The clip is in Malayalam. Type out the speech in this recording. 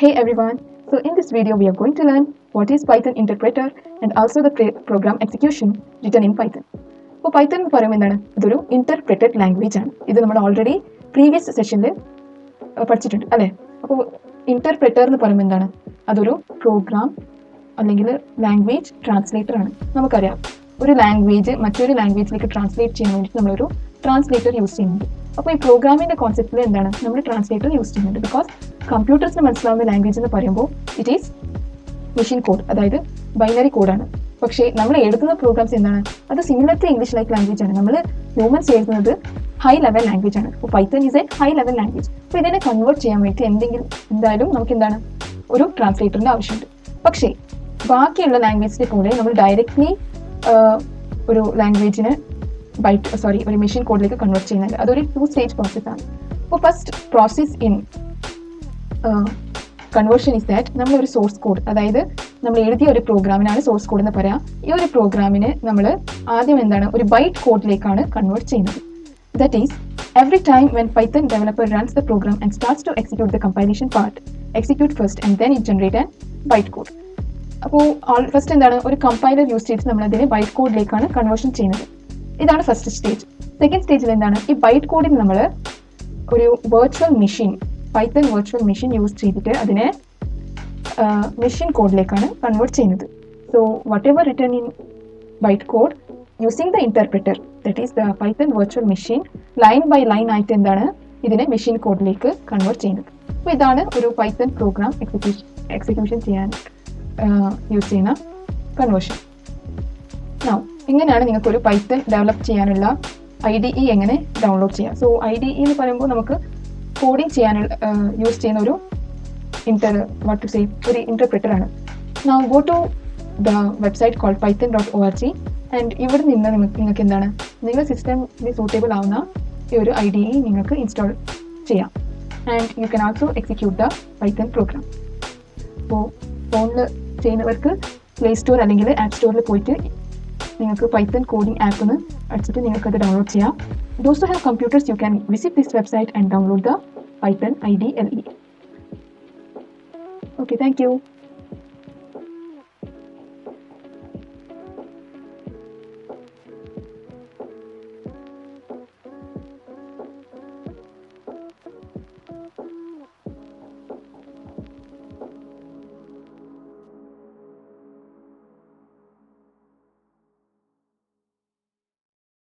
Hey everyone, so in this video we are going to learn what is Python interpreter and also the program execution written in Python. അപ്പോൾ പൈത്തൺ എന്ന് പറയുമ്പോൾ എന്താണ്? ഇതൊരു ഇന്റർപ്രറ്റഡ് ലാംഗ്വേജ് ആണ്. ഇത് നമ്മൾ ഓൾറെഡി പ്രീവിയസ് സെഷനിൽ പഠിച്ചിട്ടുണ്ട് അല്ലേ? അപ്പോൾ ഇന്റർപ്രറ്റർ എന്ന് പറയുമ്പോൾ എന്താണ്? അതൊരു പ്രോഗ്രാം അല്ലെങ്കിൽ ലാംഗ്വേജ് ട്രാൻസ്ലേറ്റർ ആണ്. നമുക്കറിയാം ഒരു ലാംഗ്വേജ് മറ്റൊരു ലാംഗ്വേജിലേക്ക് ട്രാൻസ്ലേറ്റ് ചെയ്യാൻ വേണ്ടിയിട്ട് നമ്മളൊരു ട്രാൻസ്ലേറ്റർ യൂസ് ചെയ്യുന്നുണ്ട്. അപ്പോൾ ഈ പ്രോഗ്രാമിൻ്റെ കോൺസെപ്റ്റിൽ എന്താണ് നമ്മൾ ട്രാൻസ്ലേറ്റർ യൂസ് ചെയ്യുന്നുണ്ട്? ബിക്കോസ് കമ്പ്യൂട്ടേഴ്സിന് മനസ്സിലാവുന്ന ലാംഗ്വേജ് എന്ന് പറയുമ്പോൾ ഇറ്റ് ഈസ് മെഷീൻ കോഡ്, അതായത് ബൈനറി കോഡാണ്. പക്ഷേ നമ്മൾ എഴുതുന്ന പ്രോഗ്രാംസ് എന്താണ്? അത് similar to English like language ആണ്. നമ്മൾ ഹ്യൂമൻസ് എഴുതുന്നത് ഹൈ ലെവൽ ലാംഗ്വേജ് ആണ്. അപ്പോൾ Python is a high level language. അപ്പോൾ ഇതിനെ കൺവേർട്ട് ചെയ്യാൻ വേണ്ടി എന്തായാലും നമുക്ക് എന്താണ് ഒരു ട്രാൻസ്ലേറ്ററിൻ്റെ ആവശ്യമുണ്ട്. പക്ഷേ ബാക്കിയുള്ള ലാംഗ്വേജിനെ പോലെ നമ്മൾ ഡയറക്റ്റ്ലി ഒരു ലാംഗ്വേജിന് ഒരു മെഷീൻ കോഡിലേക്ക് കൺവേർട്ട് ചെയ്യുന്നുണ്ട്. അതൊരു 2-stage പ്രോസസ് ആണ്. അപ്പോൾ first process in conversion is that നമ്മളൊരു സോഴ്സ് കോഡ്, അതായത് നമ്മൾ എഴുതിയ ഒരു പ്രോഗ്രാമിനാണ് സോഴ്സ് കോഡ് എന്ന് പറയാം. ഈ ഒരു പ്രോഗ്രാമിന് നമ്മൾ ആദ്യം എന്താണ് ഒരു ബൈറ്റ് കോഡിലേക്കാണ് കൺവേർട്ട് ചെയ്യുന്നത്. That is every time when Python developer runs the program and starts to execute the compilation part, execute first and then it generate a byte code. അപ്പോൾ ഫസ്റ്റ് എന്താണ് ഒരു കമ്പൈലർ യൂസ് ചെയ്തിട്ട് നമ്മൾ അതിനെ ബൈറ്റ് കോഡിലേക്കാണ് കൺവേർഷൻ ചെയ്യുന്നത്. ഇതാണ് ഫസ്റ്റ് സ്റ്റേജ്. സെക്കൻഡ് സ്റ്റേജിൽ എന്താണ് ഈ ബൈറ്റ് കോഡിൽ നമ്മൾ ഒരു virtual machine, Python virtual machine use ചെയ്തിട്ട് അതിനെ മെഷീൻ കോഡിലേക്കാണ് കൺവേർട്ട് ചെയ്യുന്നത്. So whatever written in byte code using the interpreter, that is the Python virtual machine, line by line ആയിട്ട് എന്താണ് ഇതിനെ മെഷീൻ കോഡിലേക്ക് കൺവേർട്ട് ചെയ്യുന്നത്. അപ്പോൾ ഇതാണ് ഒരു പൈത്തൺ പ്രോഗ്രാം എക്സിക്യൂഷൻ ചെയ്യാൻ യൂസ് ചെയ്യുന്ന കൺവേർഷൻ. ഇങ്ങനെയാണ് നിങ്ങൾക്ക് ഒരു പൈത്തൺ ഡെവലപ്പ് ചെയ്യാനുള്ള IDE എങ്ങനെ ഡൗൺലോഡ് ചെയ്യാം. സോ IDE എന്ന് പറയുമ്പോൾ നമുക്ക് കോഡിങ് ചെയ്യാനുള്ള യൂസ് ചെയ്യുന്ന ഒരു ഒരു ഇന്റർപ്രിറ്റർ ആണ്. Now go to the website called python.org and ഇവിടെ നിന്ന് നിങ്ങൾക്ക് എന്താണ് നിങ്ങളുടെ സിസ്റ്റമിന് സൂട്ടബിൾ ആവുന്ന ഈ ഒരു IDE നിങ്ങൾക്ക് ഇൻസ്റ്റാൾ ചെയ്യാം. And you can also execute the Python programme. അപ്പോൾ ഫോണിൽ ചെയ്യുന്നവർക്ക് പ്ലേ സ്റ്റോർ അല്ലെങ്കിൽ ആപ്പ് സ്റ്റോറിൽ പോയിട്ട് നിങ്ങൾക്ക് പൈത്തൺ കോഡിംഗ് ആപ്പ് എന്ന് അടിച്ചിട്ട് നിങ്ങൾക്ക് അത് ഡൗൺലോഡ് ചെയ്യാം. Those who have computers, you can visit this website and download the Python IDE. Okay, thank you.